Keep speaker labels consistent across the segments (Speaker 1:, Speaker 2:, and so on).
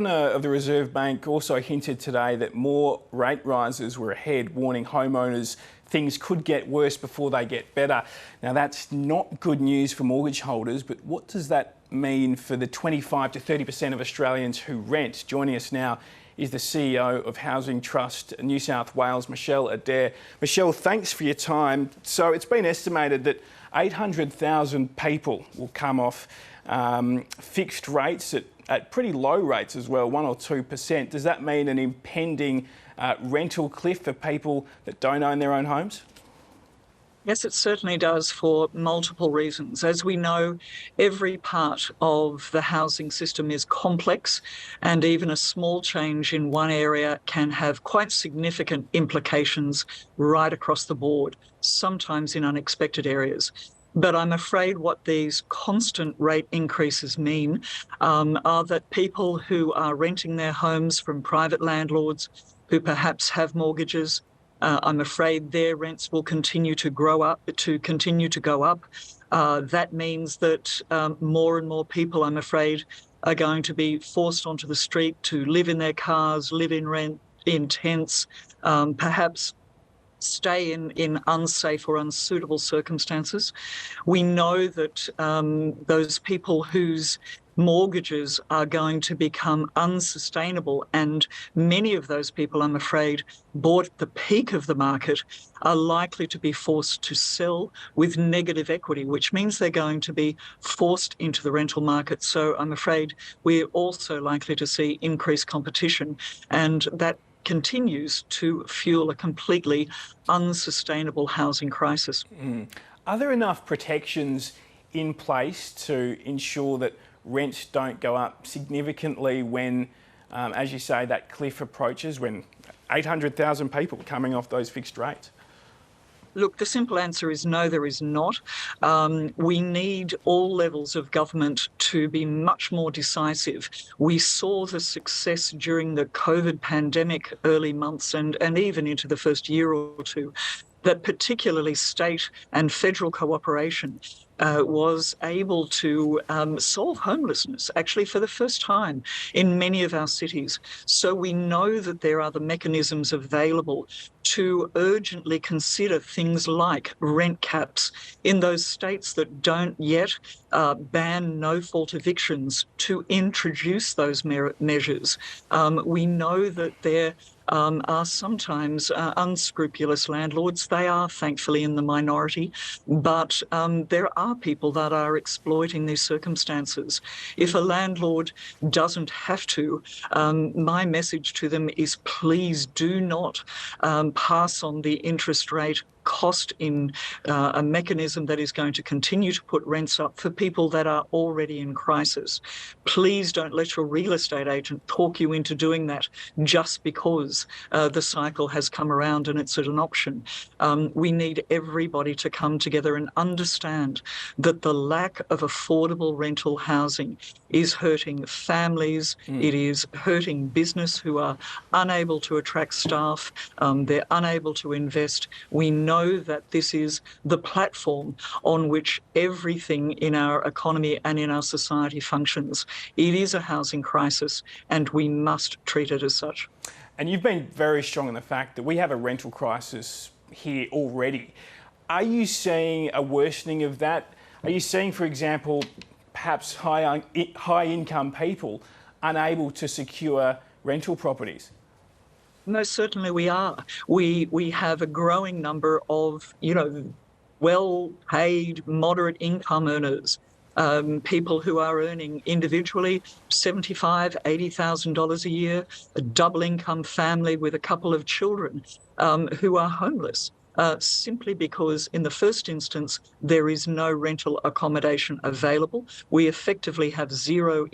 Speaker 1: Governor of the Reserve Bank also hinted today that more rate rises were ahead, warning homeowners things could get worse before they get better. Now, that's not good news for mortgage holders, but what does that mean for the 25 to 30% of Australians who rent? Joining us now is the CEO of Housing Trust New South Wales, Michelle Adair. Michelle, thanks for your time. So it's been estimated that 800,000 people will come off fixed rates at pretty low rates as well, 1 or 2%. Does that mean an impending rental cliff for people that don't own their own homes?
Speaker 2: Yes, it certainly does, for multiple reasons. As we know, every part of the housing system is complex, and even a small change in one area can have quite significant implications right across the board, sometimes in unexpected areas. But I'm afraid what these constant rate increases mean are that people who are renting their homes from private landlords who perhaps have mortgages, I'm afraid their rents will continue to go up. That means that more and more people, I'm afraid, are going to be forced onto the street to live in their cars, live in tents, perhaps stay in unsafe or unsuitable circumstances. We know that those people whose mortgages are going to become unsustainable, and many of those people, I'm afraid, bought at the peak of the market, are likely to be forced to sell with negative equity, which means they're going to be forced into the rental market. So I'm afraid we're also likely to see increased competition, and that continues to fuel a completely unsustainable housing crisis.
Speaker 1: Are there enough protections in place to ensure that rents don't go up significantly when, as you say, that cliff approaches, when 800,000 people are coming off those fixed rates?
Speaker 2: Look, the simple answer is no, there is not. We need all levels of government to be much more decisive. We saw the success during the COVID pandemic early months and even into the first year or two, that particularly state and federal cooperation was able to solve homelessness, actually for the first time in many of our cities. So we know that there are the mechanisms available to urgently consider things like rent caps in those states that don't yet ban no-fault evictions, to introduce those measures. We know that there are sometimes unscrupulous landlords. They are thankfully in the minority, but there are people that are exploiting these circumstances. If a landlord doesn't have to, my message to them is please do not pass on the interest rate cost in a mechanism that is going to continue to put rents up for people that are already in crisis. Please don't let your real estate agent talk you into doing that just because the cycle has come around and it's an option. We need everybody to come together and understand that the lack of affordable rental housing is hurting families, it is hurting business who are unable to attract staff, they're unable to invest. We know that this is the platform on which everything in our economy and in our society functions. It is a housing crisis and we must treat it as such.
Speaker 1: And you've been very strong in the fact that we have a rental crisis here already. Are you seeing a worsening of that? Are you seeing, for example, perhaps high-income people unable to secure rental properties?
Speaker 2: Most certainly we are. We have a growing number of, well-paid, moderate income earners, people who are earning individually $75,000, $80,000 a year, a double income family with a couple of children who are homeless. Simply because in the first instance, there is no rental accommodation available. We effectively have zero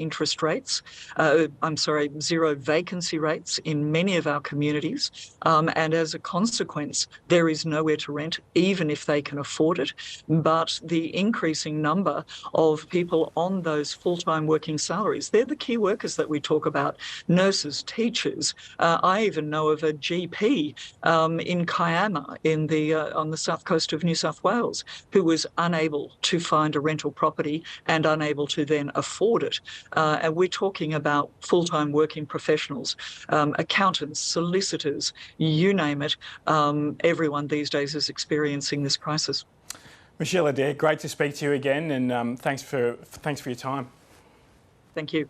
Speaker 2: vacancy rates in many of our communities. And as a consequence, there is nowhere to rent, even if they can afford it. But the increasing number of people on those full-time working salaries, they're the key workers that we talk about, nurses, teachers. I even know of a GP in Kiama in on the south coast of New South Wales who was unable to find a rental property and unable to then afford it. And we're talking about full-time working professionals, accountants, solicitors, you name it. Everyone these days is experiencing this crisis.
Speaker 1: Michelle Adair, great to speak to you again, and thanks for your time.
Speaker 2: Thank you.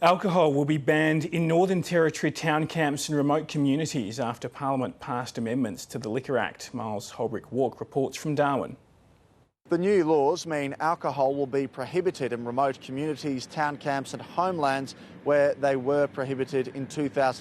Speaker 1: Alcohol will be banned in Northern Territory town camps and remote communities after Parliament passed amendments to the Liquor Act. Miles Holbrook-Walk reports from Darwin.
Speaker 3: The new laws mean alcohol will be prohibited in remote communities, town camps and homelands where they were prohibited in 2000.